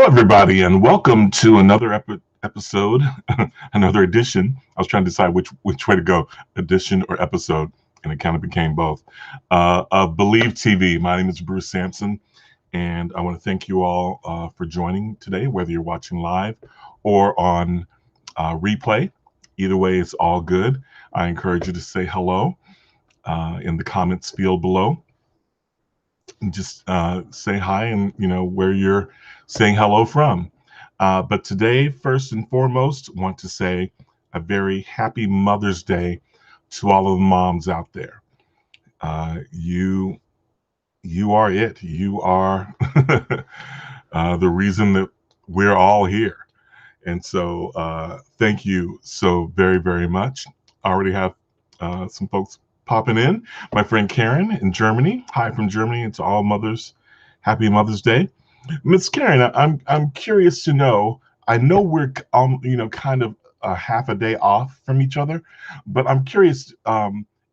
everybody, and welcome to another episode, another edition. I was trying to decide which way to go, edition or episode, and it kind of became both. Of Believe TV. My name is Bruce Sampson, and I want to thank you all for joining today, whether you're watching live or on replay. Either way, it's all good. I encourage you to say hello in the comments field below. Just say hi and where you're saying hello from. But today, first and foremost, want to say a very happy Mother's Day to all of the moms out there. You are it. You are the reason that we're all here. And so thank you so very, very much. I already have some folks popping in. My friend Karen in Germany. Hi from Germany. It's all mothers. Happy Mother's Day. Miss Karen, I'm curious to know. I know we're kind of a half a day off from each other, but I'm curious.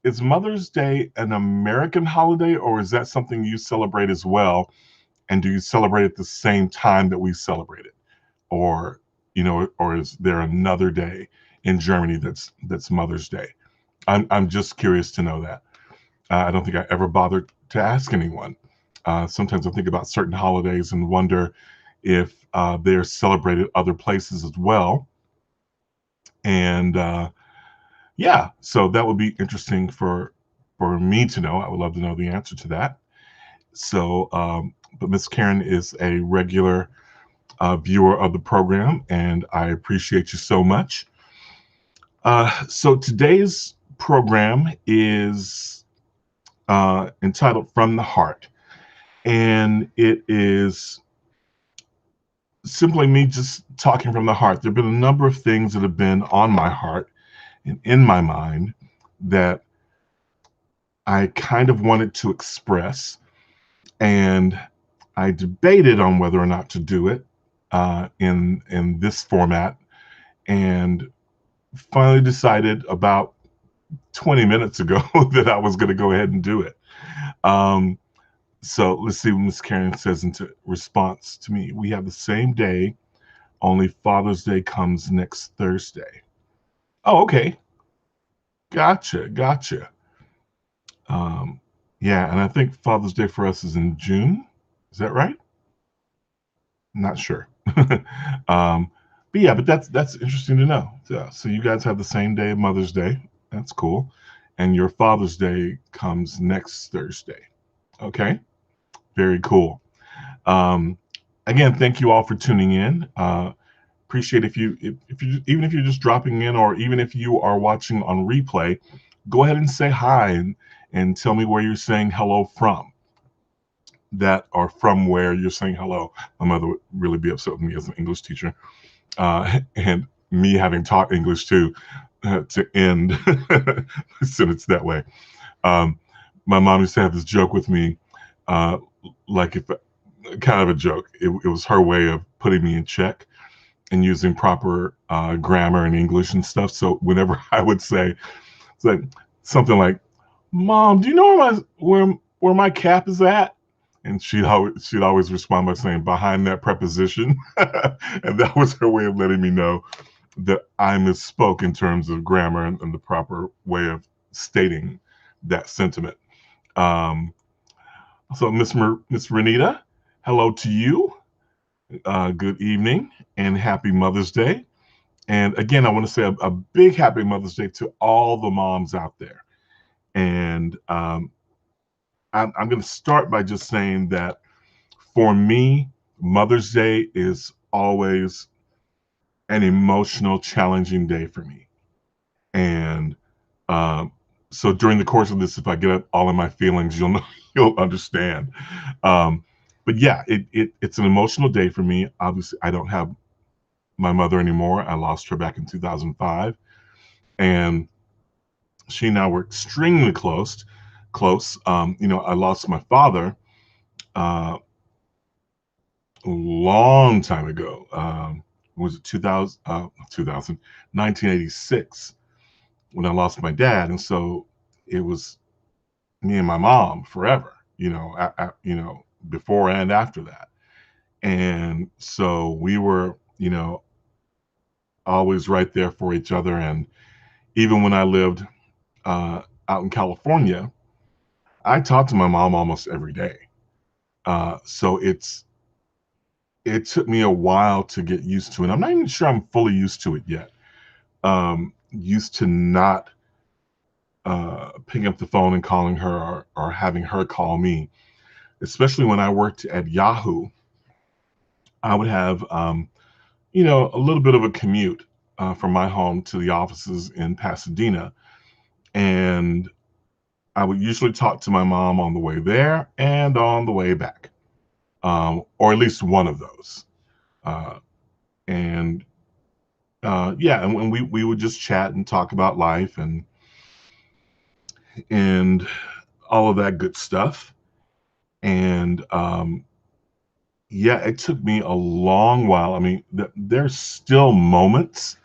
Is Mother's Day an American holiday, or is that something you celebrate as well? And do you celebrate at the same time that we celebrate it, or or is there another day in Germany that's Mother's Day? I'm just curious to know that. I don't think I ever bothered to ask anyone. Sometimes I think about certain holidays and wonder if they're celebrated other places as well. And yeah, so that would be interesting for me to know. I would love to know the answer to that. So, but Miss Karen is a regular viewer of the program, and I appreciate you so much. So today's program is entitled From the Heart, and it is simply me just talking from the heart. There have been a number of things that have been on my heart and in my mind that I kind of wanted to express, and I debated on whether or not to do it in this format, and finally decided about 20 minutes ago that I was going to go ahead and do it. Um, so let's see what Miss Karen says in response to me. We have the same day, only Father's Day comes next Thursday. Oh, okay. Gotcha. Gotcha. Um, yeah, and I think Father's Day for us is in June. Is that right? Not sure. um, but yeah, but that's interesting to know. So you guys have the same day of Mother's Day. That's cool. And your Father's Day comes next Thursday. Okay. Very cool. Um, Again, thank you all for tuning in. Appreciate if you even if you're just dropping in, or even if you are watching on replay, go ahead and say hi and tell me where you're saying hello from. That or from where you're saying hello. My mother would really be upset with me as an English teacher, and me having taught English too, to end the sentence that way. Um, my mom used to have this joke with me, uh, like if kind of a joke. It was her way of putting me in check and using proper grammar and English and stuff. So whenever I would say, it's like something like, "Mom, do you know where my cap is at?" And she'd always respond by saying, "Behind that preposition," and that was her way of letting me know that I misspoke in terms of grammar and the proper way of stating that sentiment. Um, so Miss Renita, hello to you. Good evening and happy Mother's Day. And again, I want to say a big happy Mother's Day to all the moms out there. And I'm going to start by just saying that for me, Mother's Day is always an emotional, challenging day for me. And um, so during the course of this, if I get up all in my feelings, you'll know, you'll understand. Um, but yeah, it's an emotional day for me. Obviously, I don't have my mother anymore. I lost her back in 2005, and she and I were extremely close. Close. I lost my father uh, a long time ago. Was it 2000, 1986 when I lost my dad, and so it was me and my mom forever. Before and after that, And so we were, always right there for each other. And even when I lived out in California, I talked to my mom almost every day. So it took me a while to get used to it. I'm not even sure I'm fully used to it yet. Used to not picking up the phone and calling her, or having her call me, especially when I worked at Yahoo. I would have, a little bit of a commute from my home to the offices in Pasadena. And I would usually talk to my mom on the way there and on the way back, or at least one of those. Uh, and yeah, and when we would just chat and talk about life and all of that good stuff. And yeah, it took me a long while. I mean, there's still moments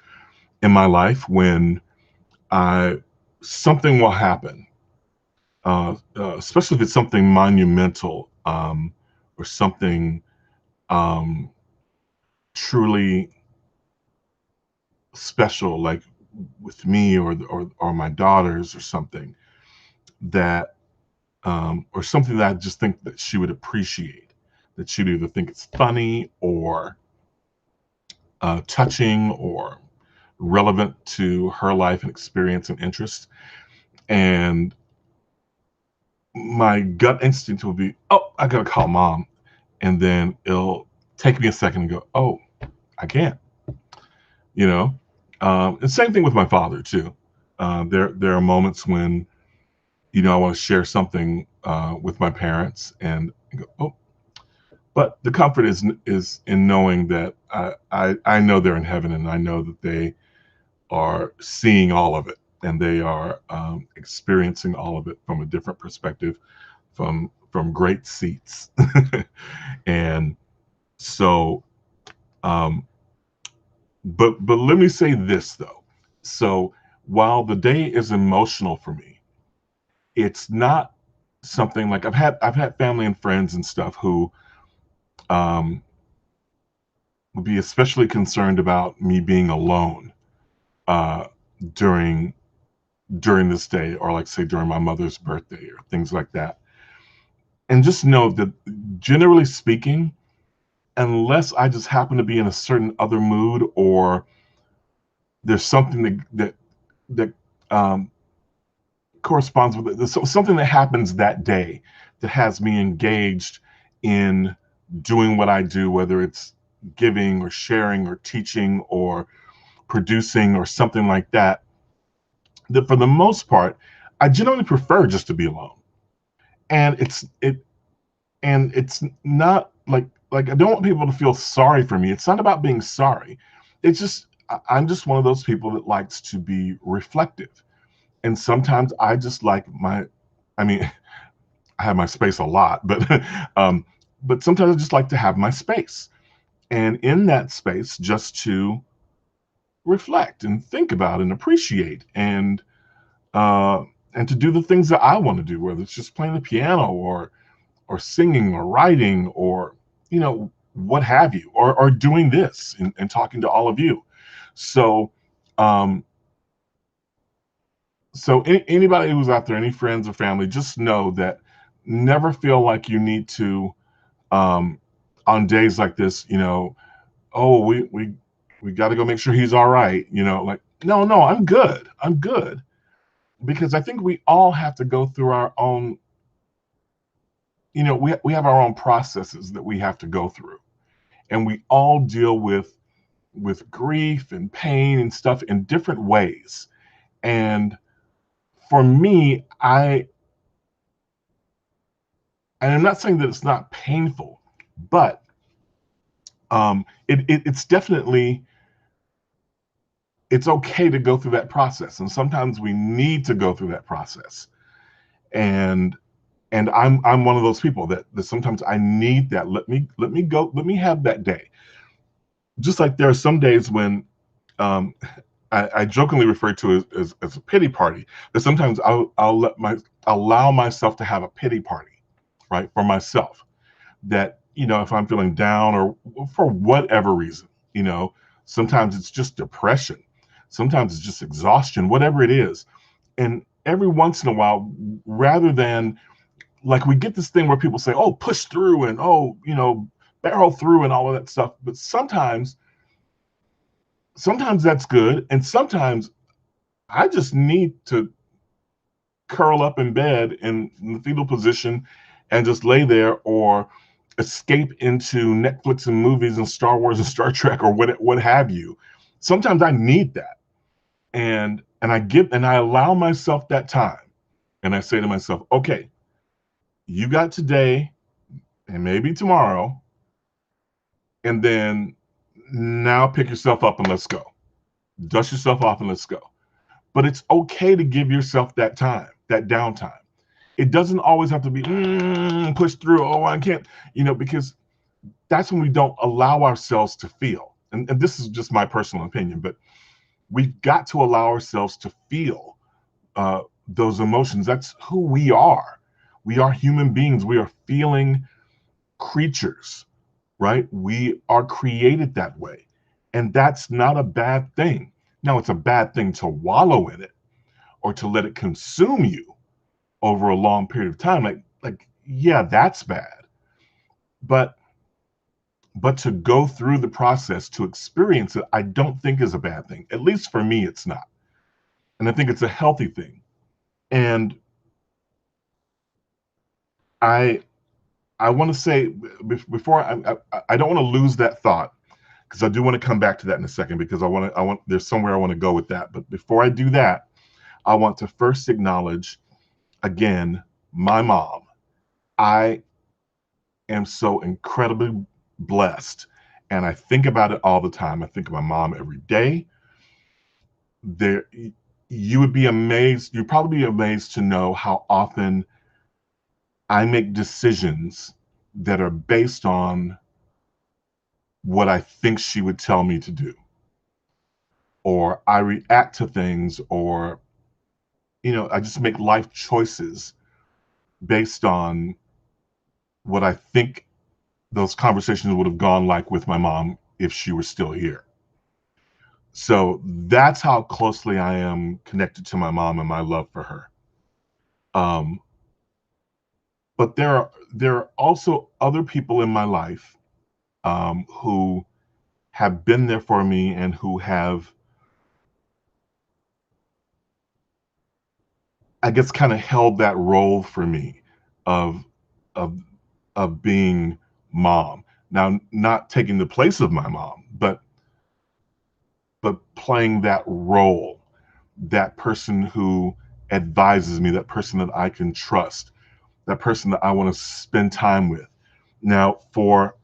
in my life when I something will happen, especially if it's something monumental, or something um, truly special, like with me or my daughters or something that or something that I just think that she would appreciate, that she'd either think it's funny or touching or relevant to her life and experience and interest. And my gut instinct will be, oh, I gotta call mom. And then it'll take me a second and go, oh, I can't, you know? And same thing with my father too. There are moments when, I want to share something with my parents and go, oh, but the comfort is in knowing that I know they're in heaven, and I know that they are seeing all of it, and they are experiencing all of it from a different perspective, from great seats. And so, um, but let me say this though. So while the day is emotional for me, it's not something like I've had family and friends and stuff who um, would be especially concerned about me being alone uh, during during this day, or like say during my mother's birthday or things like that. And just know that generally speaking, unless I just happen to be in a certain other mood, or there's something that um, corresponds with it, so something that happens that day that has me engaged in doing what I do, whether it's giving or sharing or teaching or producing or something like that, that for the most part, I generally prefer just to be alone. And it's not like I don't want people to feel sorry for me. It's not about being sorry. It's just I'm just one of those people that likes to be reflective. And sometimes I just like I mean, I have my space a lot, um, but sometimes I just like to have my space. And in that space, just to reflect and think about and appreciate uh, and to do the things that I want to do, whether it's just playing the piano or singing or writing or what have you, or doing this and talking to all of you. So um, anybody who's out there, any friends or family, just know that never feel like you need to um, on days like this, oh, we got to go make sure he's all right, like no, I'm good, because I think we all have to go through our own, we have our own processes that we have to go through, and we all deal with grief and pain and stuff in different ways. And for me, and I'm not saying that it's not painful, but it's definitely, it's okay to go through that process, and sometimes we need to go through that process. And I'm one of those people that sometimes I need that. Let me have that day. Just like there are some days when I jokingly refer to it as a pity party. That sometimes allow myself to have a pity party, right, for myself. That if I'm feeling down or for whatever reason, sometimes it's just depression, sometimes it's just exhaustion, whatever it is. And every once in a while, rather than like we get this thing where people say, oh, push through and oh, barrel through and all of that stuff. But sometimes that's good. And sometimes I just need to curl up in bed in the fetal position and just lay there or escape into Netflix and movies and Star Wars and Star Trek or what have you. Sometimes I need that. And I allow myself that time. And I say to myself, okay, you got today and maybe tomorrow, and then now pick yourself up and let's go. Dust yourself off and let's go. But it's okay to give yourself that time, that downtime. It doesn't always have to be push through. Oh, I can't, because that's when we don't allow ourselves to feel. And this is just my personal opinion, but we've got to allow ourselves to feel those emotions. That's who we are. We are human beings. We are feeling creatures, right? We are created that way. And that's not a bad thing. Now, it's a bad thing to wallow in it or to let it consume you over a long period of time. Yeah, that's bad. But to go through the process to experience it, I don't think is a bad thing. At least for me, it's not. And I think it's a healthy thing. And I want to say before I don't want to lose that thought, because I do want to come back to that in a second, because there's somewhere I want to go with that. But before I do that, I want to first acknowledge again my mom. I am so incredibly blessed, and I think about it all the time. I think of my mom every day. There, you would be amazed. You'd probably be amazed to know how often I make decisions that are based on what I think she would tell me to do, or I react to things, or I just make life choices based on what I think those conversations would have gone like with my mom if she were still here. So that's how closely I am connected to my mom and my love for her. Um, but there are also other people in my life who have been there for me and who have, I guess, kind of held that role for me of of being mom. Now, not taking the place of my mom, but playing that role, that person who advises me, that person that I can trust, that person that I want to spend time with. Now, for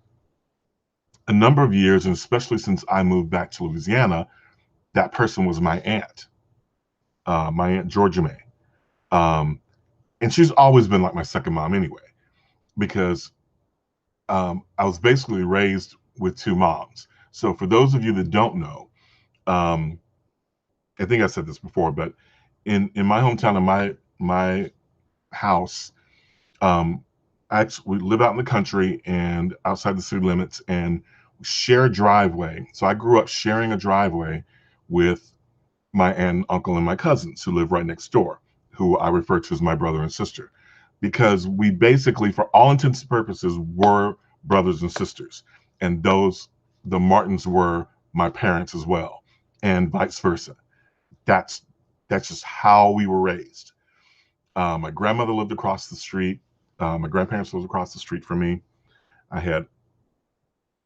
a number of years, and especially since I moved back to Louisiana, that person was my aunt Georgia May. Um, and she's always been like my second mom anyway, because I was basically raised with two moms. So for those of you that don't know, um, I think I said this before, but in my hometown, in my house, we live out in the country and outside the city limits, and share a driveway. So I grew up sharing a driveway with my aunt, uncle, and my cousins who live right next door, who I refer to as my brother and sister, because we basically, for all intents and purposes, were brothers and sisters. And the Martins were my parents as well, and vice versa. That's just how we were raised. My grandmother lived across the street. My grandparents lived across the street from me. I had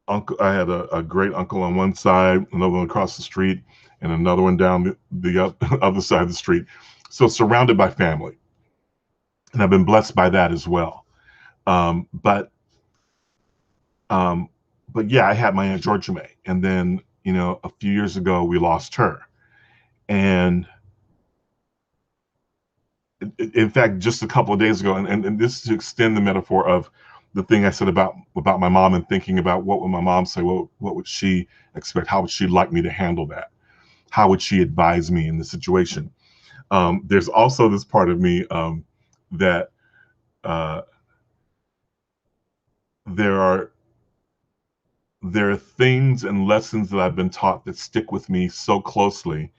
I had a great uncle on one side, another one across the street, and another one down the other side of the street. So surrounded by family, and I've been blessed by that as well. Um, but um, but yeah, I had my aunt Georgia May, and then a few years ago we lost her, and in fact, just a couple of days ago, and this is to extend the metaphor of the thing I said about my mom, and thinking about what would my mom say, what would she expect, how would she like me to handle that, how would she advise me in the situation. There's also this part of me that uh, there are there are things and lessons that I've been taught that stick with me so closely.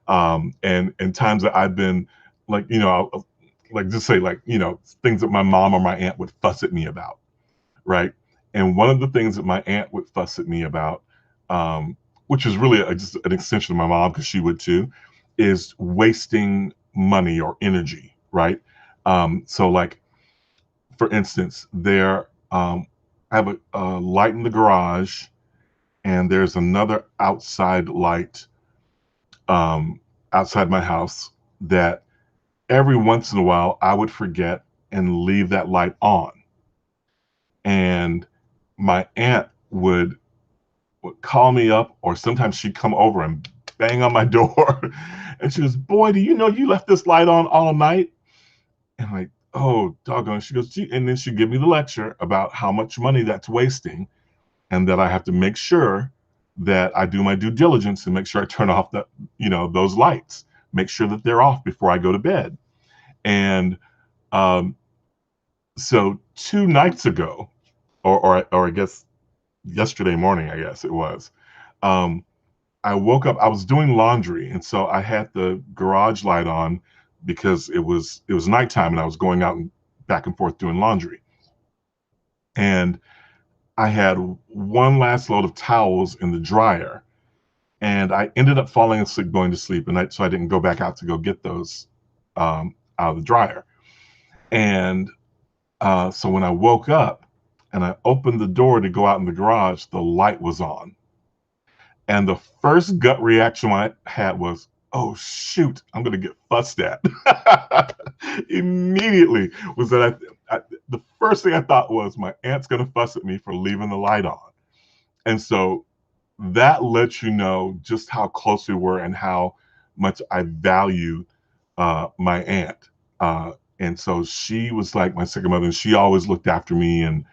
And times that I've been like, like just say like, things that my mom or my aunt would fuss at me about, right? And one of the things that my aunt would fuss at me about, which is really just an extension of my mom because she would too, is wasting money or energy, right? So like, for instance, I have a light in the garage, and there's another outside light um, outside my house that every once in a while I would forget and leave that light on. And my aunt would call me up, or sometimes she'd come over and bang on my door. And she goes, "Boy, do you know you left this light on all night?" And I'm like, "Oh, doggone." She goes, and then she'd give me the lecture about how much money that's wasting, and that I have to make sure that I do my due diligence and make sure I turn off those lights, make sure that they're off before I go to bed. And um, so 2 nights ago, or I guess yesterday morning, I guess it was, um, I woke up. I was doing laundry, and so I had the garage light on because it was nighttime, and I was going out and back and forth doing laundry. And I had one last load of towels in the dryer, and I ended up falling asleep going to sleep, and so I didn't go back out to go get those out of the dryer. And so when I woke up and I opened the door to go out in the garage, the light was on. And the first gut reaction I had was, "Oh shoot, I'm gonna get fussed at." Immediately was that the first thing I thought was my aunt's gonna fuss at me for leaving the light on. And so that lets you know just how close we were and how much I value my aunt. And so she was like my second mother, and she always looked after me. And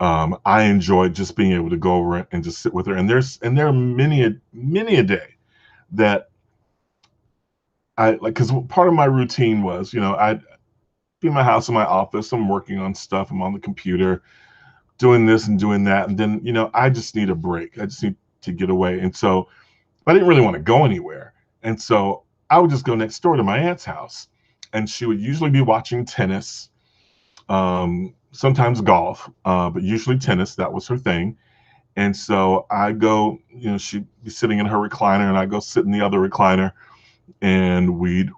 I enjoyed just being able to go over and just sit with her. And there are many a day that I like, because part of my routine was, I'd be in my house, in my office, I'm working on stuff, I'm on the computer, doing this and doing that, and then I just need a break. I just need to get away. And so I didn't really want to go anywhere. And so I would just go next door to my aunt's house, and she would usually be watching tennis, sometimes golf, but usually tennis. That was her thing. And so I go, she'd be sitting in her recliner, and I go sit in the other recliner, and we'd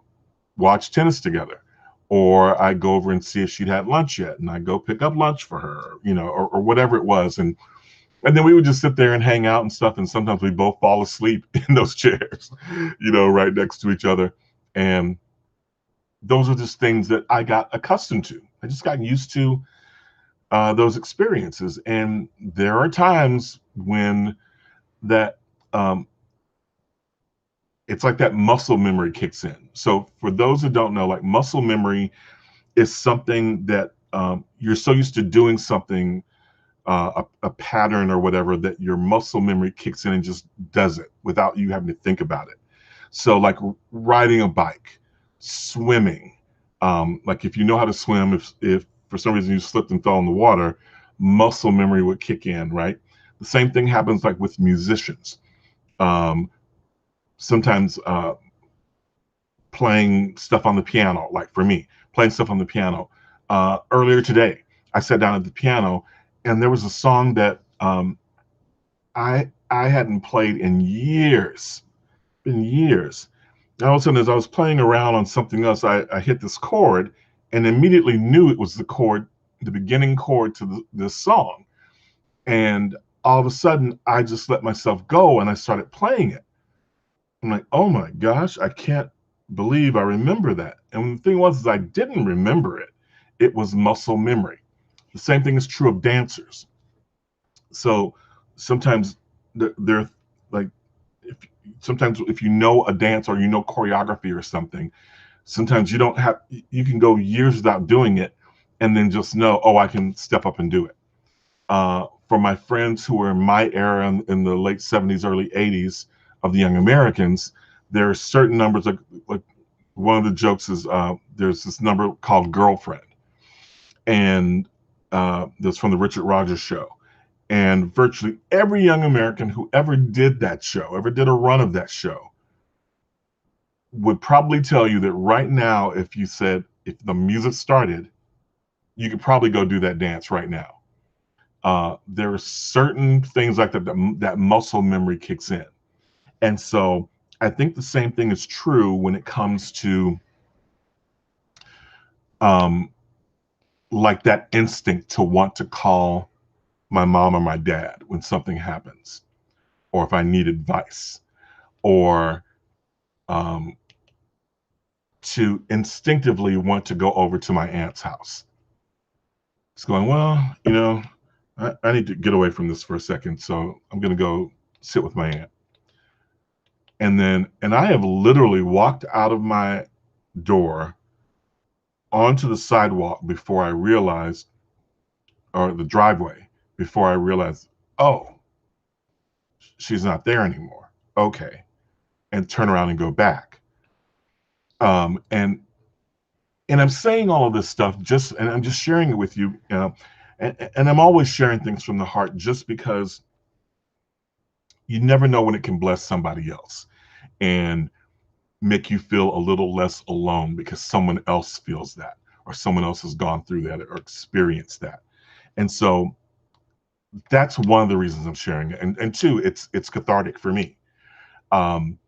watch tennis together. Or I'd go over and see if she'd had lunch yet, and I'd go pick up lunch for her, or whatever it was. And then we would just sit there and hang out and stuff. And sometimes we both fall asleep in those chairs, right next to each other. And those are just things that I got accustomed to. I just got used to those experiences. And there are times when that it's like that muscle memory kicks in. So for those who don't know, like, muscle memory is something that you're so used to doing something, a pattern or whatever, that your muscle memory kicks in and just does it without you having to think about it. So like riding a bike, swimming, like if you know how to swim, if for some reason you slipped and fell in the water, muscle memory would kick in, right? The same thing happens like with musicians. Sometimes playing stuff on the piano, like for me, playing stuff on the piano. Earlier today, I sat down at the piano, and there was a song that I hadn't played in years, been years. And all of a sudden, as I was playing around on something else, I hit this chord, and immediately knew it was the chord, the beginning chord to this song. And all of a sudden, I just let myself go, and I started playing it. I'm like, "Oh my gosh, I can't believe I remember that." And the thing was, is I didn't remember it. It was muscle memory. The same thing is true of dancers. So sometimes they're like, if sometimes if you know a dance or choreography or something, sometimes you can go years without doing it, and then just know, oh, I can step up and do it. For my friends who were in my era in the late 70s, early 80s of the Young Americans, there are certain numbers, like one of the jokes is there's this number called Girlfriend, and that's from the Richard Rogers Show. And virtually every young American who ever did that show, ever did a run of that show, would probably tell you that right now, if you said, if the music started, you could probably go do that dance right now. There are certain things like that muscle memory kicks in. And so I think the same thing is true when it comes to um, like that instinct to want to call my mom or my dad when something happens, or if I need advice, or um, to instinctively want to go over to my aunt's house. It's going, well, I need to get away from this for a second, so I'm going to go sit with my aunt. And I have literally walked out of my door onto the sidewalk before I realized, or the driveway, before I realized, oh, she's not there anymore. Okay. And turn around and go back. Um, and and I'm saying all of this stuff and I'm just sharing it with you. And I'm always sharing things from the heart just because you never know when it can bless somebody else and make you feel a little less alone because someone else feels that, or someone else has gone through that or experienced that. And so that's one of the reasons I'm sharing it. And two, it's cathartic for me. Um,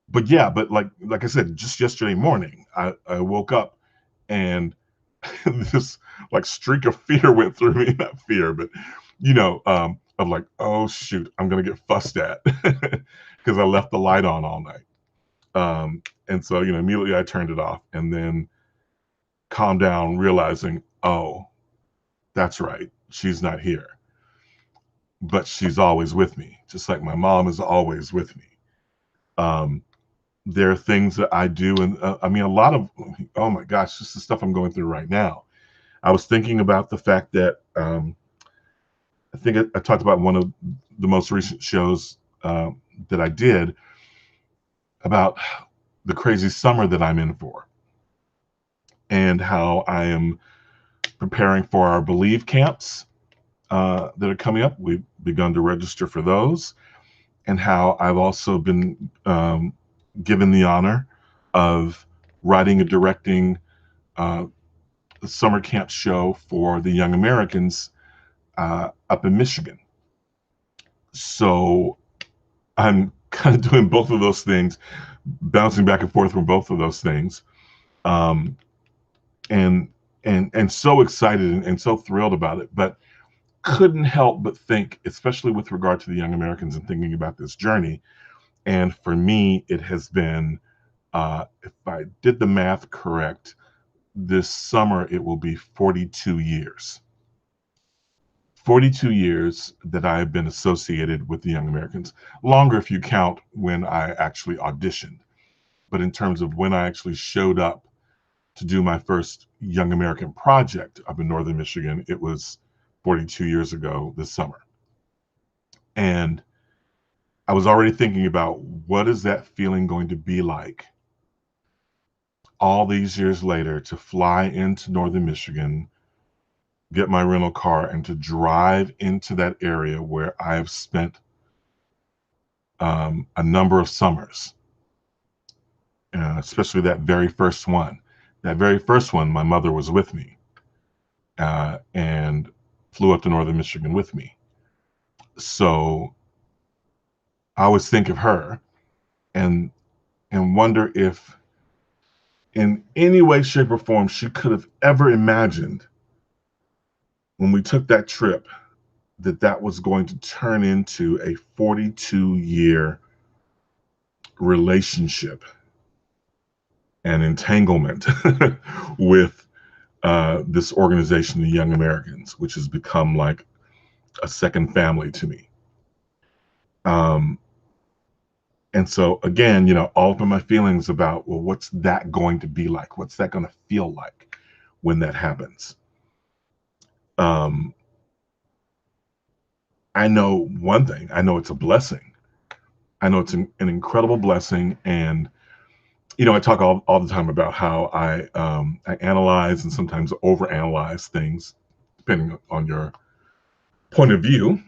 but yeah, but like I said, just yesterday morning, I woke up and this like streak of fear went through me. Not fear, but of like, oh shoot, I'm gonna get fussed at because I left the light on all night. And so immediately I turned it off and then calmed down, realizing, oh, that's right, she's not here, but she's always with me, just like my mom is always with me. Um, there are things that I do, and I mean, a lot of, oh my gosh, this is stuff I'm going through right now. I was thinking about the fact that I think I talked about one of the most recent shows that I did about the crazy summer that I'm in for, and how I am preparing for our Believe camps that are coming up. We've begun to register for those, and how I've also been given the honor of writing and directing the summer camp show for the Young Americans up in Michigan. So I'm kind of doing both of those things, bouncing back and forth from both of those things, um, and and so excited and so thrilled about it. But couldn't help but think, especially with regard to the Young Americans and thinking about this journey. And for me, it has been, if I did the math correct, this summer it will be 42 years. 42 years that I have been associated with the Young Americans. Longer if you count when I actually auditioned. But in terms of when I actually showed up to do my first Young American project up in Northern Michigan, it was 42 years ago this summer. And I was already thinking about, what is that feeling going to be like all these years later, to fly into Northern Michigan, get my rental car, and to drive into that area where I have spent a number of summers, especially that very first one. That very first one, my mother was with me and flew up to Northern Michigan with me. So I always think of her and wonder if in any way, shape, or form she could have ever imagined when we took that trip that that was going to turn into a 42-year relationship and entanglement with this organization, the Young Americans, which has become like a second family to me. And so again, all of my feelings about, well, what's that going to be like? What's that going to feel like when that happens? I know one thing. I know it's a blessing. I know it's an incredible blessing. And, I talk all the time about how I analyze and sometimes overanalyze things, depending on your point of view.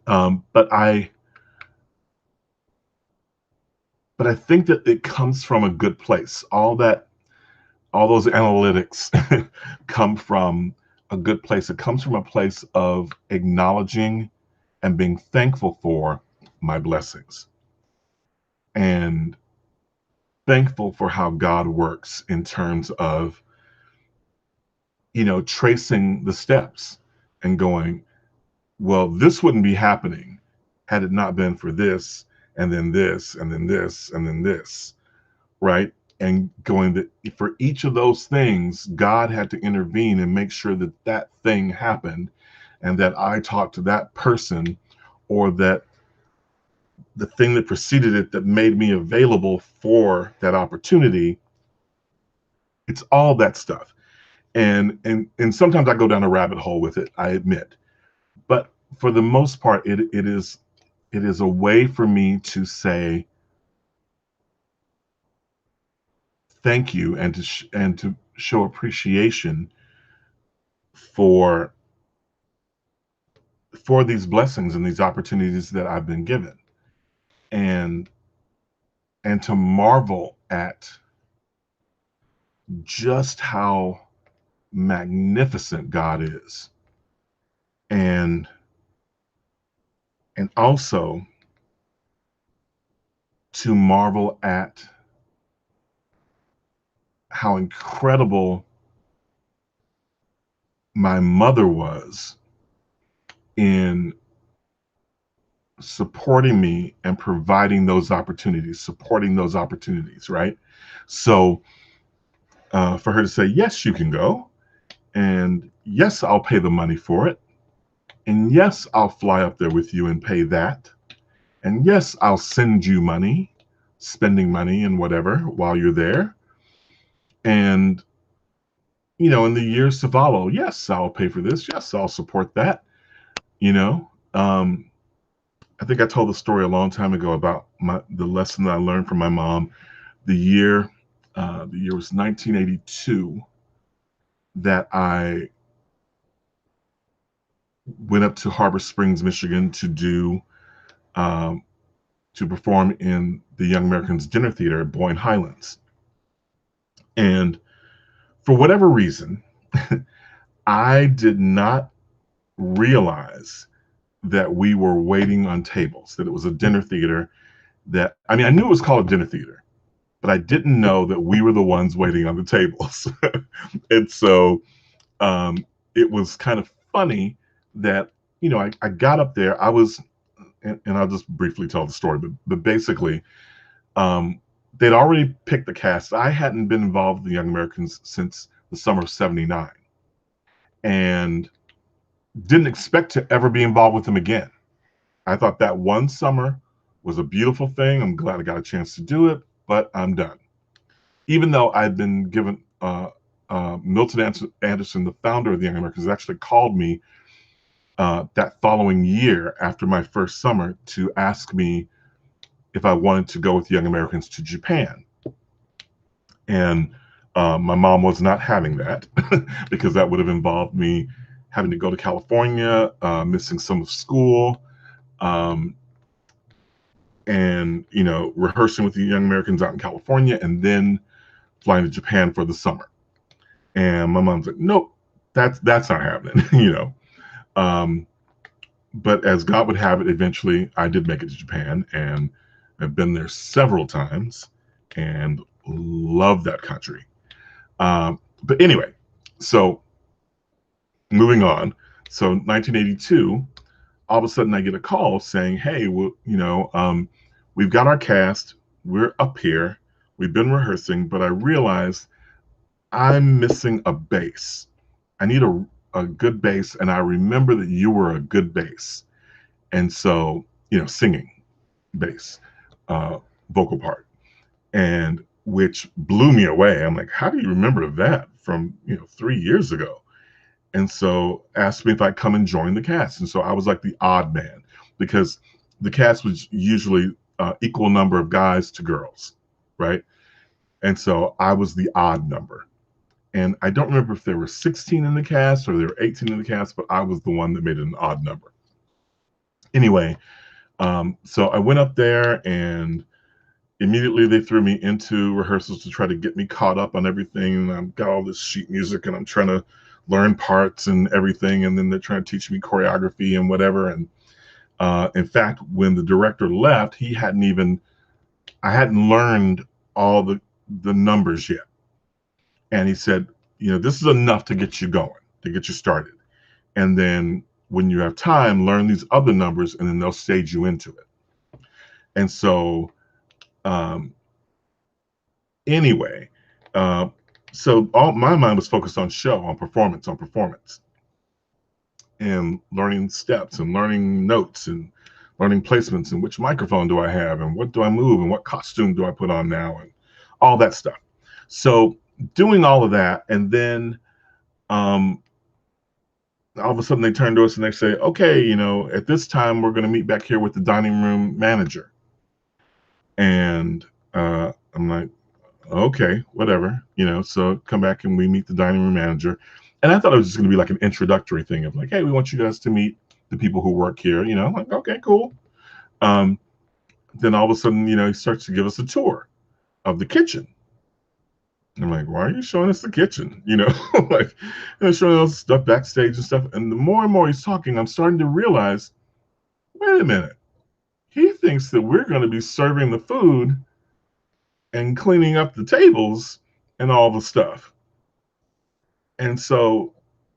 But I think that it comes from a good place. All those analytics come from a good place. It comes from a place of acknowledging and being thankful for my blessings, and thankful for how God works in terms of, tracing the steps and going, well, this wouldn't be happening had it not been for this, and then this, and then this, and then this, right? And going that for each of those things, God had to intervene and make sure that that thing happened, and that I talked to that person, or that the thing that preceded it that made me available for that opportunity. It's all that stuff. And sometimes I go down a rabbit hole with it, I admit. But for the most part, it is a way for me to say thank you, and to show appreciation for these blessings and these opportunities that I've been given, and to marvel at just how magnificent God is, and also to marvel at how incredible my mother was in supporting me and providing those opportunities, right? So for her to say, yes, you can go, and yes, I'll pay the money for it, and yes, I'll fly up there with you and pay that, and yes, I'll send you money, spending money and whatever while you're there, and in the years to follow, yes, I'll pay for this, yes, I'll support that. I think I told the story a long time ago about the lesson that I learned from my mom. The year was 1982 that I went up to Harbor Springs, Michigan, to perform in the Young Americans Dinner Theater at Boyne Highlands. And for whatever reason, I did not realize that we were waiting on tables, that it was a dinner theater. I knew it was called a dinner theater, but I didn't know that we were the ones waiting on the tables. And so it was kind of funny that, I got up there. I was, and I'll just briefly tell the story, but basically, they'd already picked the cast. I hadn't been involved with the Young Americans since the summer of '79, and didn't expect to ever be involved with them again. I thought that one summer was a beautiful thing. I'm glad I got a chance to do it, but I'm done. Even though I'd been given, Milton Anderson, the founder of the Young Americans, actually called me that following year after my first summer to ask me if I wanted to go with Young Americans to Japan. And my mom was not having that because that would have involved me having to go to California, missing some of school, and rehearsing with the Young Americans out in California, and then flying to Japan for the summer. And my mom's like, nope, that's not happening. But as God would have it, eventually I did make it to Japan, and I've been there several times and love that country. But anyway, so moving on. So 1982, all of a sudden I get a call saying, hey, well, we've got our cast, we're up here, we've been rehearsing, but I realized I'm missing a bass. I need a good bass, and I remember that you were a good bass. And so, singing bass, vocal part, and which blew me away. I'm like, how do you remember that from 3 years ago? And so asked me if I'd come and join the cast. And so I was like the odd man, because the cast was usually equal number of guys to girls, right? And so I was the odd number. And I don't remember if there were 16 in the cast or there were 18 in the cast, but I was the one that made it an odd number. Anyway, so I went up there, and immediately they threw me into rehearsals to try to get me caught up on everything. And I've got all this sheet music, and I'm trying to learn parts and everything. And then they're trying to teach me choreography and whatever. And in fact, when the director left, I hadn't learned all the numbers yet. And he said, this is enough to get you going, to get you started. And then when you have time, learn these other numbers, and then they'll stage you into it. And so anyway, so all my mind was focused on show, on performance, and learning steps and learning notes and learning placements and which microphone do I have and what do I move and what costume do I put on now and all that stuff. So doing all of that, and then all of a sudden they turn to us and they say, okay, at this time we're going to meet back here with the dining room manager. And I'm like, okay, whatever, so come back and we meet the dining room manager. And I thought it was just going to be like an introductory thing of like, hey, we want you guys to meet the people who work here, I'm like, okay, cool. Then all of a sudden, he starts to give us a tour of the kitchen. I'm like, why are you showing us the kitchen? Like, and showing us stuff backstage and stuff. And the more and more he's talking, I'm starting to realize, wait a minute, he thinks that we're going to be serving the food and cleaning up the tables and all the stuff. And so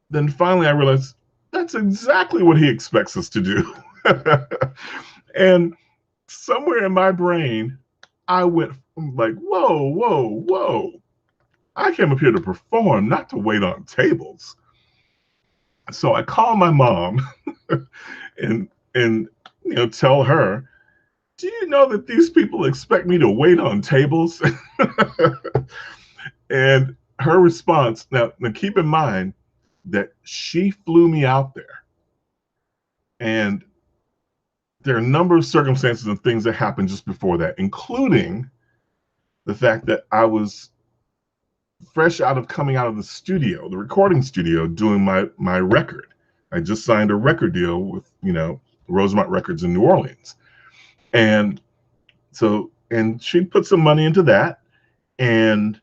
then finally I realized that's exactly what he expects us to do. And somewhere in my brain, I went like, whoa. I came up here to perform, not to wait on tables. So I called my mom and tell her, do you know that these people expect me to wait on tables? And her response, now keep in mind that she flew me out there. And there are a number of circumstances and things that happened just before that, including the fact that I was fresh coming out of the studio, the recording studio, doing my record. I just signed a record deal with, Rosemont Records in New Orleans. And so, and she put some money into that. And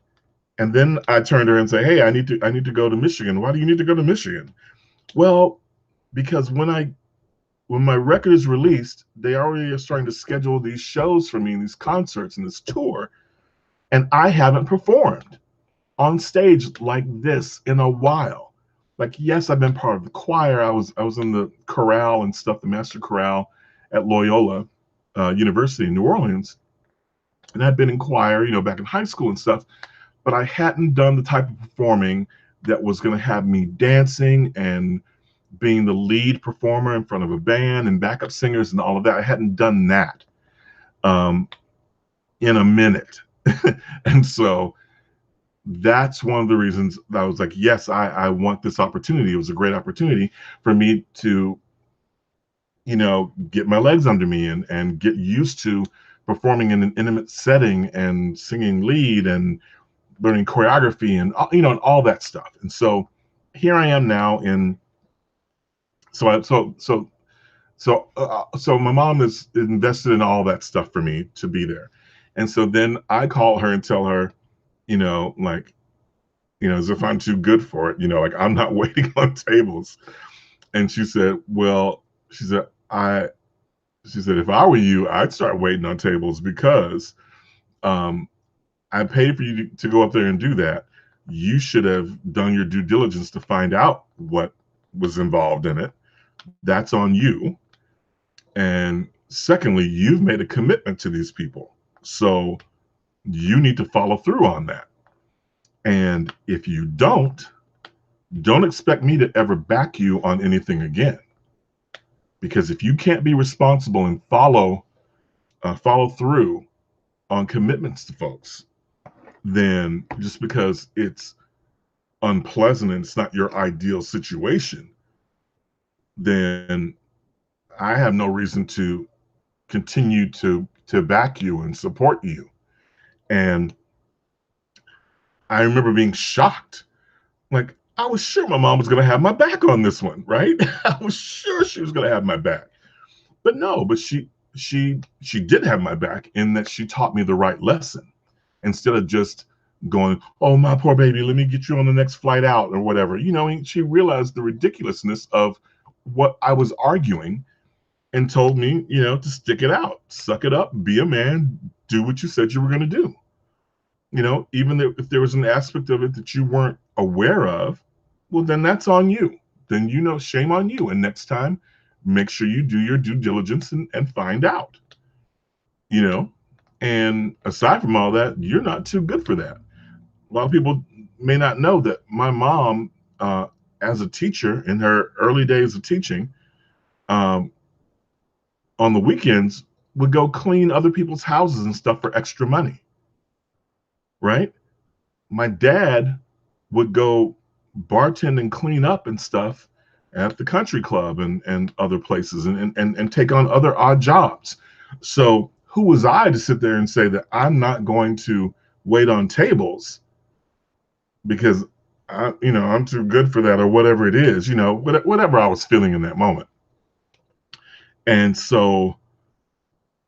then I turned to her and say, hey, I need to go to Michigan. Why do you need to go to Michigan? Well, because when my record is released, they already are starting to schedule these shows for me, these concerts and this tour. And I haven't performed on stage like this in a while. Like, yes, I've been part of the choir. I was in the chorale and stuff, the master chorale at Loyola University in New Orleans. And I'd been in choir, back in high school and stuff, but I hadn't done the type of performing that was going to have me dancing and being the lead performer in front of a band and backup singers and all of that. I hadn't done that in a minute. And so that's one of the reasons that I was like, yes, I want this opportunity. It was a great opportunity for me to, get my legs under me and get used to performing in an intimate setting and singing lead and learning choreography and, and all that stuff. And so here I am now so my mom is invested in all that stuff for me to be there. And so then I call her and tell her, as if I'm too good for it, like I'm not waiting on tables. And she said, if I were you, I'd start waiting on tables because I paid for you to go up there and do that. You should have done your due diligence to find out what was involved in it. That's on you. And secondly, you've made a commitment to these people. So you need to follow through on that. And if you don't expect me to ever back you on anything again. Because if you can't be responsible and follow through on commitments to folks, then just because it's unpleasant and it's not your ideal situation, then I have no reason to continue to back you and support you. And I remember being shocked Like, I was sure my mom was going to have my back on this one, right? I was sure she was going to have my back. But no, but she did have my back in that she taught me the right lesson instead of just going, "Oh, my poor baby, let me get you on the next flight out," or whatever. And she realized the ridiculousness of what I was arguing and told me, to stick it out, suck it up, be a man, do what you said you were going to do. Even if there was an aspect of it that you weren't aware of, well, then that's on you. Then, shame on you. And next time, make sure you do your due diligence and find out, you know. And aside from all that, you're not too good for that. A lot of people may not know that my mom, as a teacher in her early days of teaching, um, on the weekends would go clean other people's houses and stuff for extra money, right? My dad would go bartend and clean up and stuff at the country club and other places and take on other odd jobs. So who was I to sit there and say that I'm not going to wait on tables because I'm too good for that or whatever it is, whatever I was feeling in that moment. And so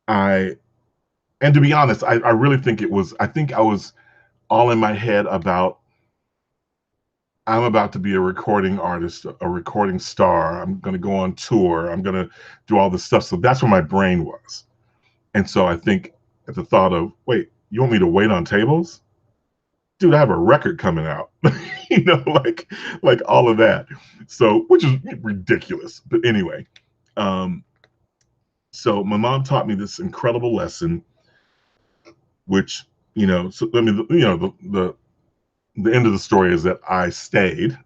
I, and to be honest, I really think I think I was all in my head about I'm about to be a recording artist, a recording star. I'm going to go on tour. I'm going to do all this stuff. So that's where my brain was. And so I think at the thought of, wait, you want me to wait on tables? Dude, I have a record coming out, like all of that. So, which is ridiculous. But anyway, um, so my mom taught me this incredible lesson, which, so let me, the end of the story is that I stayed.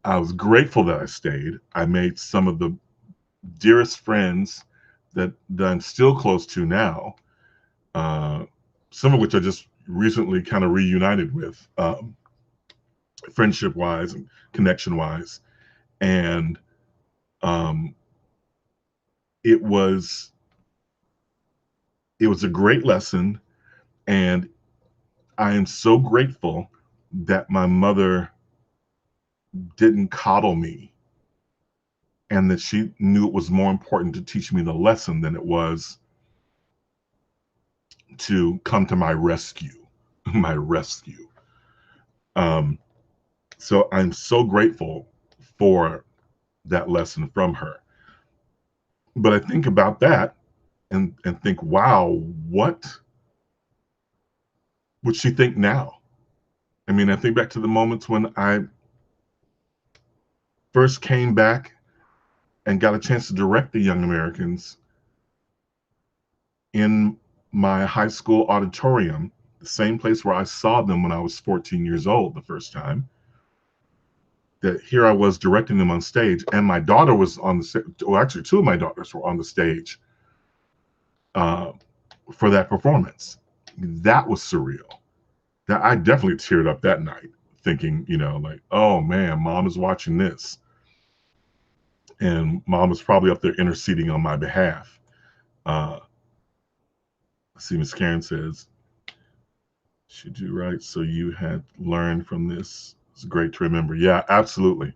I was grateful that I stayed. I made some of the dearest friends that I'm still close to now, some of which I just recently kind of reunited with, friendship wise and connection wise. And um, it was a great lesson. And I am so grateful that my mother didn't coddle me and that she knew it was more important to teach me the lesson than it was to come to my rescue, my rescue. Um, so I'm so grateful for that lesson from her. But I think about that and think, wow, what would she think now? I mean, I think back to the moments when I first came back and got a chance to direct the Young Americans in my high school auditorium, the same place where I saw them when I was 14 years old the first time. That here I was directing them on stage, and my daughter was on the well, actually, two of my daughters were on the stage uh, for that performance. That was surreal. That I definitely teared up that night, thinking, like, oh man, mom is watching this, and mom was probably up there interceding on my behalf. Uh, see, Miss Karen says, should you write so you had learned from this? It's great to remember. Yeah, absolutely.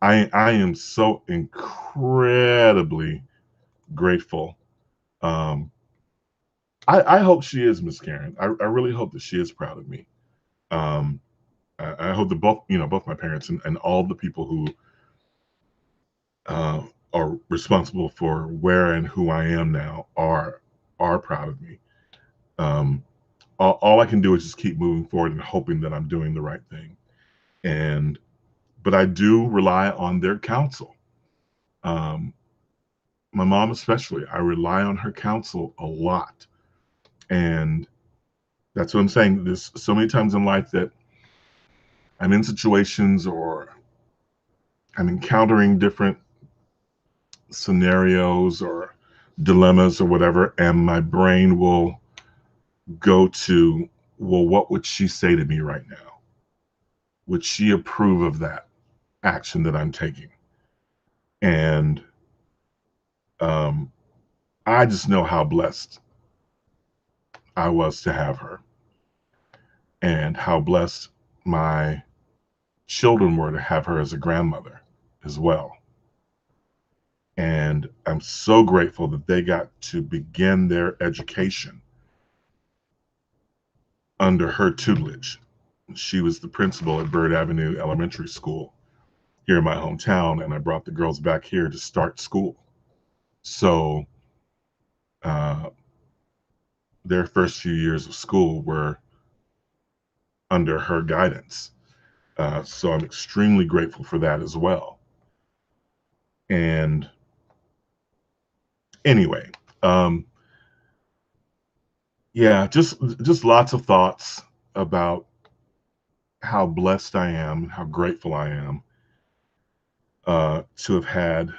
I am so incredibly grateful. Um, I hope she is, Miss Karen. I really hope that she is proud of me. Um, I hope that both my parents and all the people who are responsible for where and who I am now are proud of me. Um, all I can do is just keep moving forward and hoping that I'm doing the right thing. But I do rely on their counsel. Um, my mom especially, I rely on her counsel a lot. And that's what I'm saying. There's so many times in life that I'm in situations or I'm encountering different scenarios or dilemmas or whatever, and my brain will go to, well, what would she say to me right now? Would she approve of that action that I'm taking? And um, I just know how blessed I was to have her and how blessed my children were to have her as a grandmother as well. And I'm so grateful that they got to begin their education under her tutelage. She was the principal at Bird Avenue Elementary School here in my hometown, and I brought the girls back here to start school. So uh, their first few years of school were under her guidance. So I'm extremely grateful for that as well. And anyway, yeah, just lots of thoughts about how blessed I am, how grateful I am to have had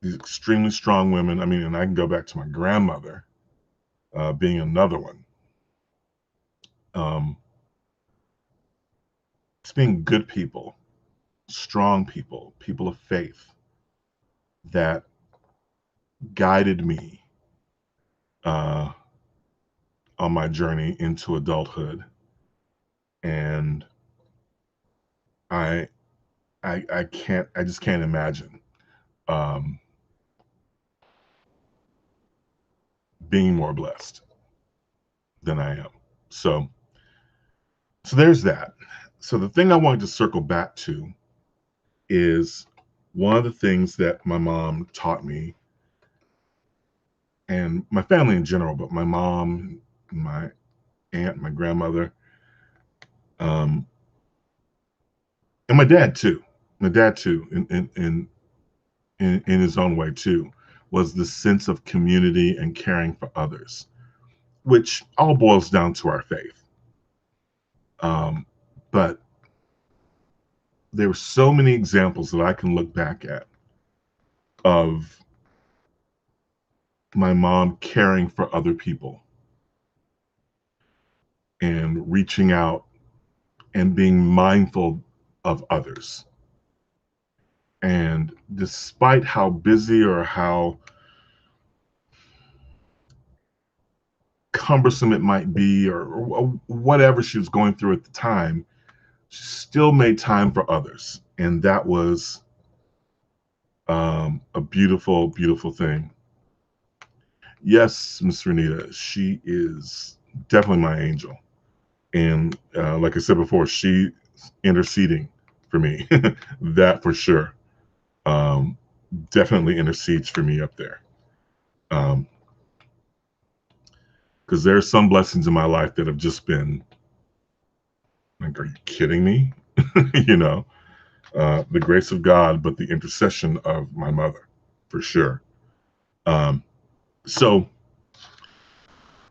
these extremely strong women. I mean, and I can go back to my grandmother being another one. Um, just being good people, strong people, people of faith that guided me uh, on my journey into adulthood. And I, I just can't imagine um, being more blessed than I am. So, so there's that. So the thing I wanted to circle back to is one of the things that my mom taught me, and my family in general, but my mom, my aunt, my grandmother, um, and my dad too. My dad too, in his own way too, was the sense of community and caring for others, which all boils down to our faith. But there were so many examples that I can look back at of my mom caring for other people and reaching out and being mindful of others. And despite how busy or how cumbersome it might be, or whatever she was going through at the time, she still made time for others. And that was a beautiful, beautiful thing. Yes, Miss Renita, she is definitely my angel. And like I said before, she interceding for me, that for sure. Um, Definitely intercedes for me up there. Because there's some blessings in my life that have just been like, are you kidding me? you know, the grace of God, but the intercession of my mother, for sure. Um, so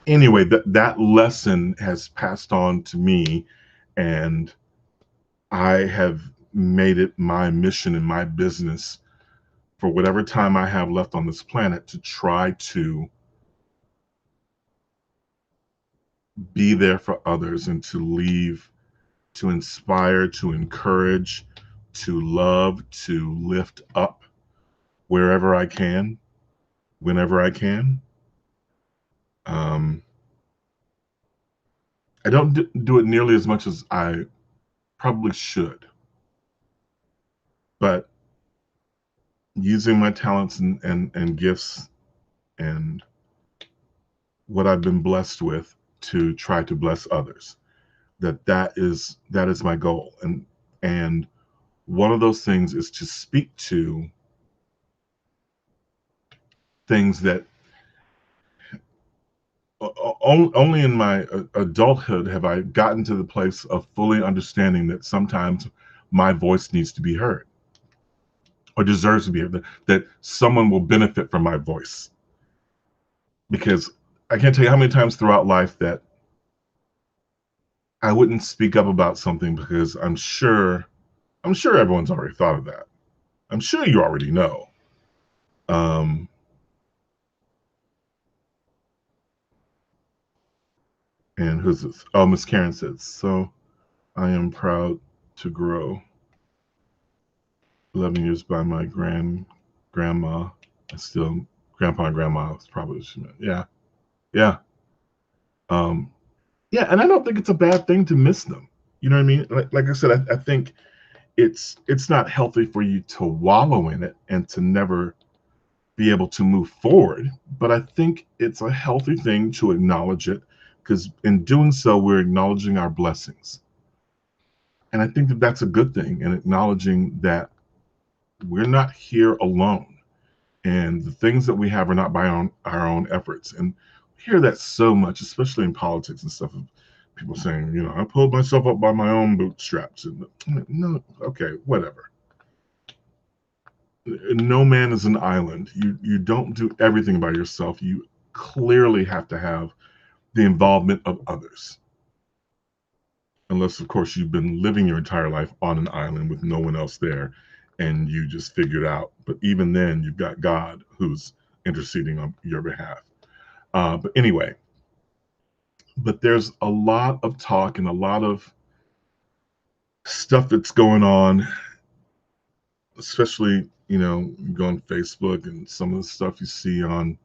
anyway, that lesson has passed on to me, and I have made it my mission and my business for whatever time I have left on this planet to try to be there for others and to leave, to inspire, to encourage, to love, to lift up wherever I can, whenever I can. Um, I don't do it nearly as much as I probably should, but using my talents and gifts and what I've been blessed with to try to bless others. That is my goal. And one of those things is to speak to things that only in my adulthood have I gotten to the place of fully understanding that sometimes my voice needs to be heard or deserves to be heard, that someone will benefit from my voice. Because I can't tell you how many times throughout life that I wouldn't speak up about something because I'm sure everyone's already thought of that. I'm sure you already know. Um, and who's this? Oh, Miss Karen says, so I am proud to grow 11 years by my grandma. And still, grandpa and grandma is probably what she meant. Yeah, yeah. Um, yeah, and I don't think it's a bad thing to miss them. You know what I mean? Like I said, I think it's not healthy for you to wallow in it and to never be able to move forward. But I think it's a healthy thing to acknowledge it, because in doing so, we're acknowledging our blessings. And I think that that's a good thing, and acknowledging that we're not here alone. And the things that we have are not by our own efforts. And we hear that so much, especially in politics and stuff. People saying, I pulled myself up by my own bootstraps. And no, okay, whatever. No man is an island. You don't do everything by yourself. You clearly have to have the involvement of others. Unless, of course, you've been living your entire life on an island with no one else there and you just figured out. But even then, you've got God who's interceding on your behalf. But anyway, but there's a lot of talk and a lot of stuff that's going on, especially, you go on Facebook and some of the stuff you see on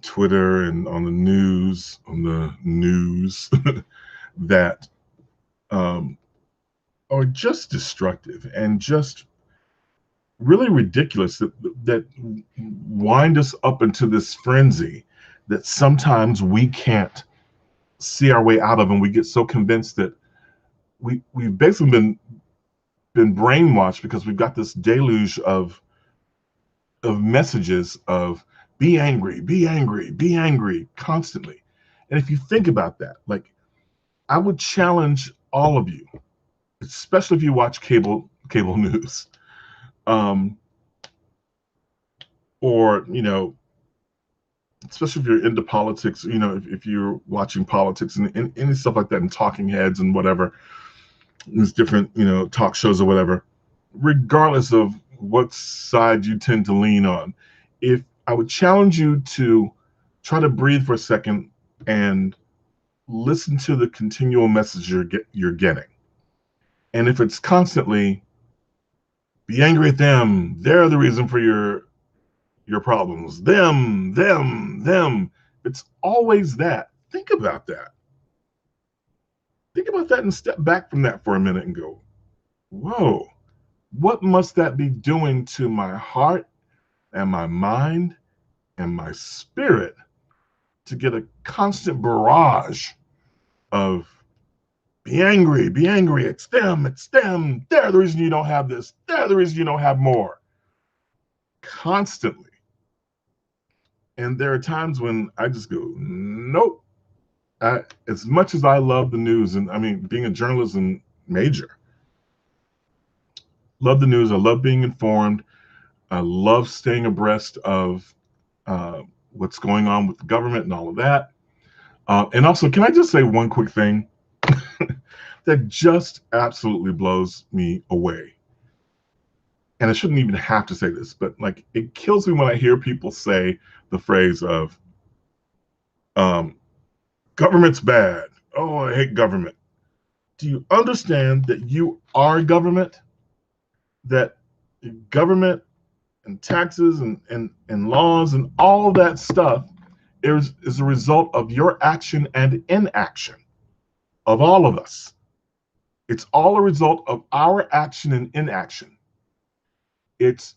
Twitter and on the news, that are just destructive and just really ridiculous, that wind us up into this frenzy that sometimes we can't see our way out of, and we get so convinced that we've basically been brainwashed, because we've got this deluge of messages of be angry, be angry, be angry constantly. And if you think about that, like, I would challenge all of you, especially if you watch cable news, or especially if you're into politics, if you're watching politics and any stuff like that, and talking heads and whatever, these different talk shows or whatever, regardless of what side you tend to lean on, if I would challenge you to try to breathe for a second and listen to the continual message you're getting. And if it's constantly be angry at them, they're the reason for your problems, them, it's always that. Think about that. Think about that and step back from that for a minute and go, whoa, what must that be doing to my heart and my mind and my spirit, to get a constant barrage of be angry, it's them, they're the reason you don't have this, they're the reason you don't have more, constantly. And there are times when I just go, nope. As much as I love the news, and I mean, being a journalism major, love the news, I love being informed, I love staying abreast of what's going on with the government and all of that. And also, can I just say one quick thing that just absolutely blows me away? And I shouldn't even have to say this, but like, it kills me when I hear people say the phrase of government's bad. Oh, I hate government. Do you understand that you are government? That government and taxes and laws and all that stuff is a result of your action and inaction, of all of us. It's all a result of our action and inaction. It's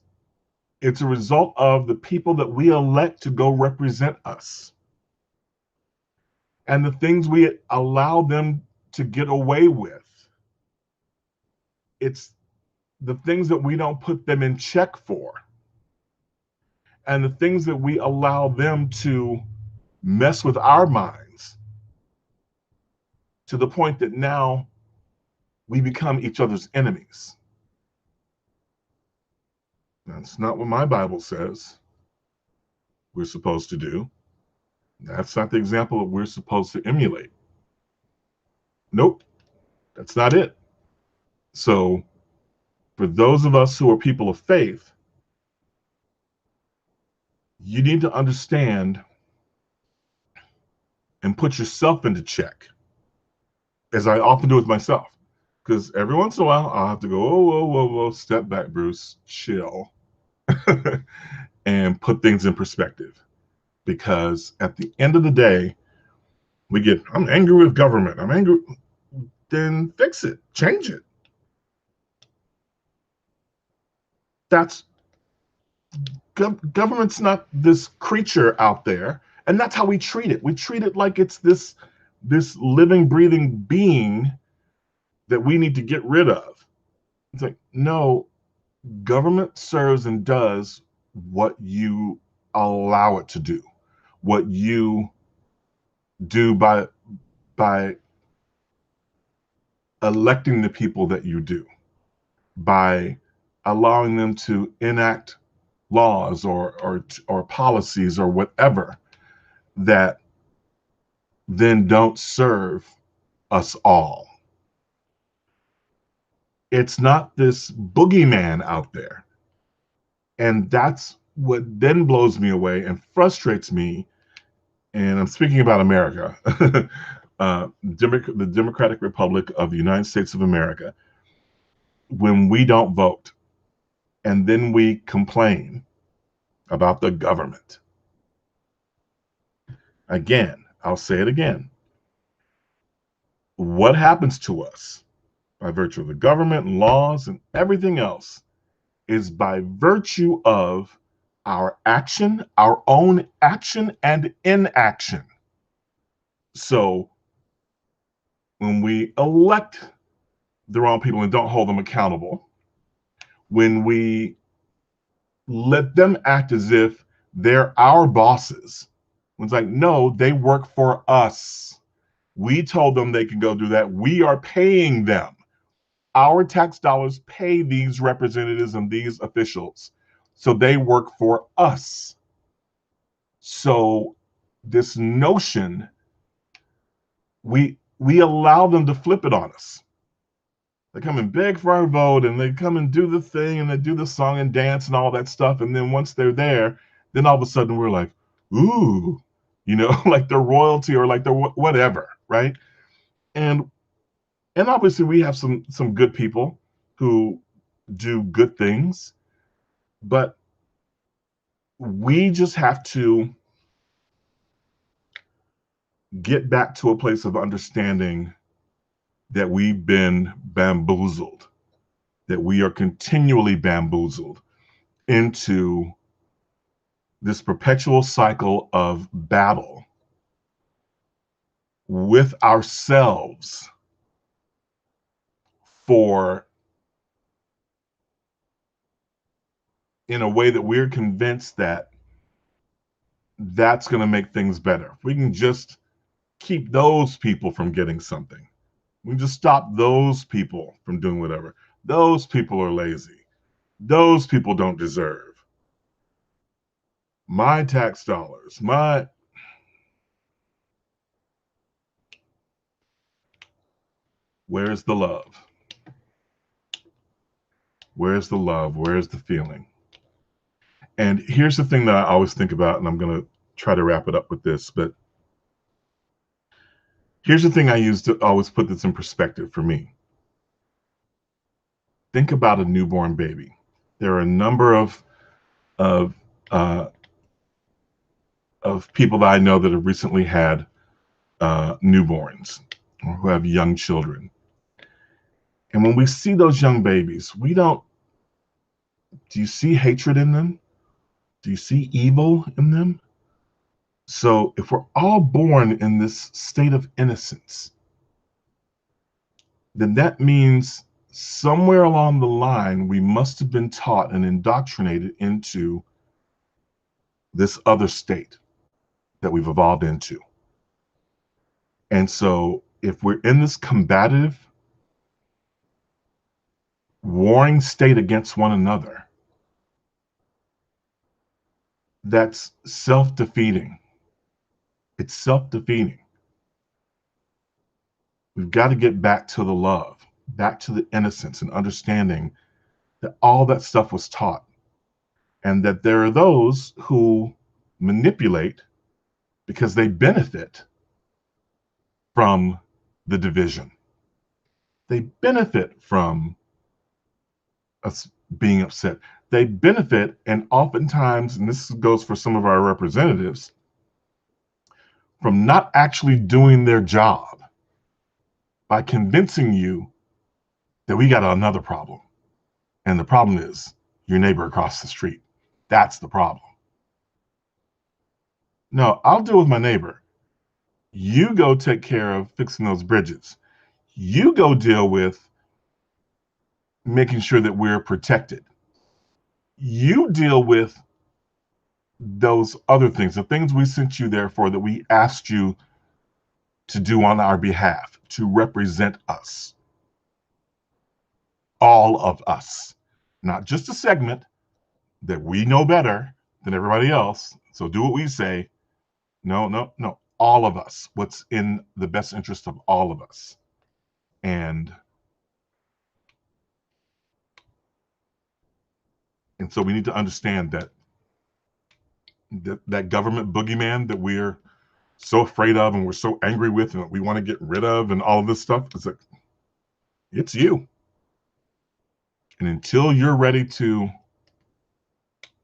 a result of the people that we elect to go represent us, and the things we allow them to get away with. It's the things that we don't put them in check for, and the things that we allow them to mess with our minds, to the point that now we become each other's enemies. That's not what my Bible says we're supposed to do. That's not the example that we're supposed to emulate. Nope, that's not it. So for those of us who are people of faith, you need to understand and put yourself into check, as I often do with myself. Because every once in a while, I'll have to go, whoa, step back, Bruce, chill, and put things in perspective. Because at the end of the day, I'm angry with government. I'm angry. then fix it, change it. That's government's not this creature out there, and that's how we treat it. We treat it like it's this living, breathing being that we need to get rid of. It's like, no, government serves and does what you allow it to do, what you do by electing the people that you do, by allowing them to enact laws or policies or whatever that then don't serve us all. It's not this boogeyman out there. And that's what then blows me away and frustrates me. And I'm speaking about America, the Democratic Republic of the United States of America. When we don't vote and then we complain about the government. Again, I'll say it again. What happens to us by virtue of the government and laws and everything else is by virtue of our action, our own action and inaction. So when we elect the wrong people and don't hold them accountable, when we let them act as if they're our bosses, it's like, no, they work for us. We told them they can go do that. We are paying them. Our tax dollars pay these representatives and these officials. So they work for us. So this notion, we allow them to flip it on us. They come and beg for our vote, and they come and do the thing, and they do the song and dance and all that stuff. And then once they're there, then all of a sudden we're like, ooh, like they're royalty or like they're whatever, right? And obviously we have some good people who do good things, but we just have to get back to a place of understanding that we've been bamboozled, that we are continually bamboozled into this perpetual cycle of battle with ourselves in a way that we're convinced that that's going to make things better. We can just keep those people from getting something. We can just stop those people from doing whatever. Those people are lazy. Those people don't deserve my tax dollars. Where's the love? Where's the love? Where's the feeling? And here's the thing that I always think about, and I'm going to try to wrap it up with this, but here's the thing I use to always put this in perspective for me. Think about a newborn baby. There are a number of people that I know that have recently had newborns or who have young children. And when we see those young babies, do you see hatred in them? Do you see evil in them? So if we're all born in this state of innocence, then that means somewhere along the line, we must have been taught and indoctrinated into this other state that we've evolved into. And so if we're in this combative, warring state against one another, that's self-defeating. It's self-defeating. We've got to get back to the love, back to the innocence and understanding that all that stuff was taught, and that there are those who manipulate because they benefit from the division. They benefit from us being upset. They benefit, and oftentimes, and this goes for some of our representatives, from not actually doing their job. by convincing you that we got another problem. And the problem is your neighbor across the street. That's the problem. No, I'll deal with my neighbor. You go take care of fixing those bridges. You go deal with making sure that we're protected. You deal with those other things, the things we sent you there for, that we asked you to do on our behalf, to represent us. All of us, not just a segment that we know better than everybody else. So do what we say. No, no, no. All of us. What's in the best interest of all of us. And so we need to understand that government boogeyman that we're so afraid of and we're so angry with and we want to get rid of and all of this stuff, is like, it's you. And until you're ready to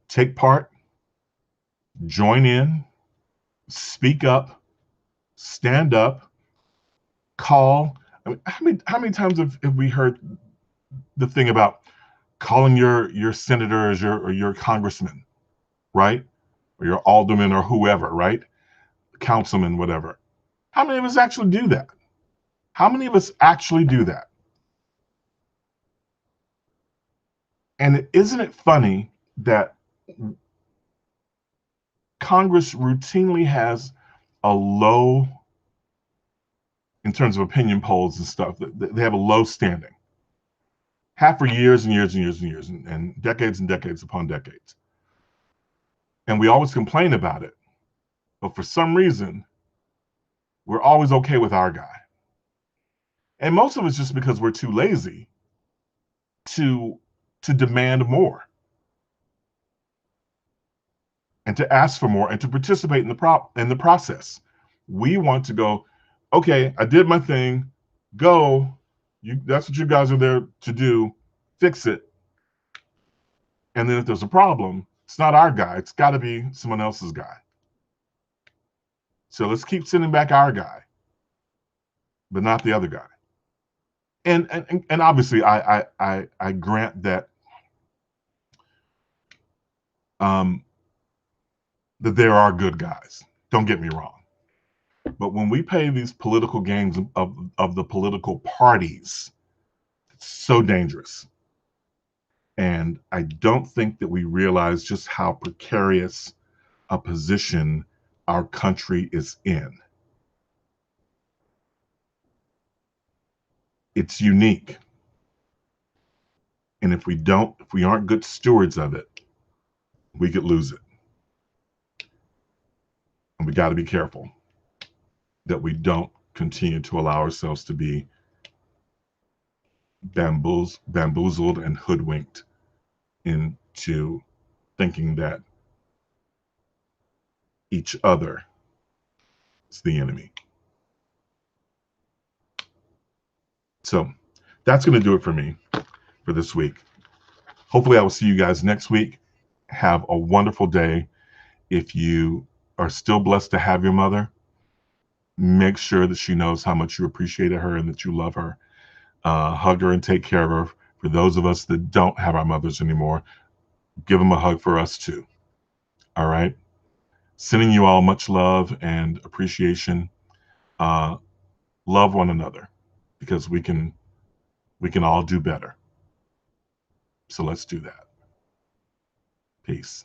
take part, join in, speak up, stand up, call. I mean, how many times have we heard the thing about calling your senator or your congressman, right? Or your alderman or whoever, right? Councilman, whatever. How many of us actually do that? How many of us actually do that? And isn't it funny that Congress routinely has a low, in terms of opinion polls and stuff, they have a low standing. Have for years and years and years and years and decades upon decades. And we always complain about it. But for some reason, we're always okay with our guy. And most of it's just because we're too lazy to demand more and to ask for more and to participate in the process. We want to go, okay, I did my thing, go, that's what you guys are there to do, fix it. And then if there's a problem, it's not our guy, it's got to be someone else's guy. So let's keep sending back our guy, but not the other guy. And obviously I grant that that there are good guys. Don't get me wrong. But when we play these political games of the political parties, it's so dangerous. And I don't think that we realize just how precarious a position our country is in. It's unique. And if we aren't good stewards of it, we could lose it. And we got to be careful that we don't continue to allow ourselves to be bamboozled and hoodwinked into thinking that each other is the enemy. So that's going to do it for me for this week. Hopefully I will see you guys next week. Have a wonderful day. If you are still blessed to have your mother, make sure that she knows how much you appreciated her and that you love her. Hug her and take care of her. For those of us that don't have our mothers anymore, give them a hug for us too. All right. Sending you all much love and appreciation. Love one another because we can all do better. So let's do that. Peace.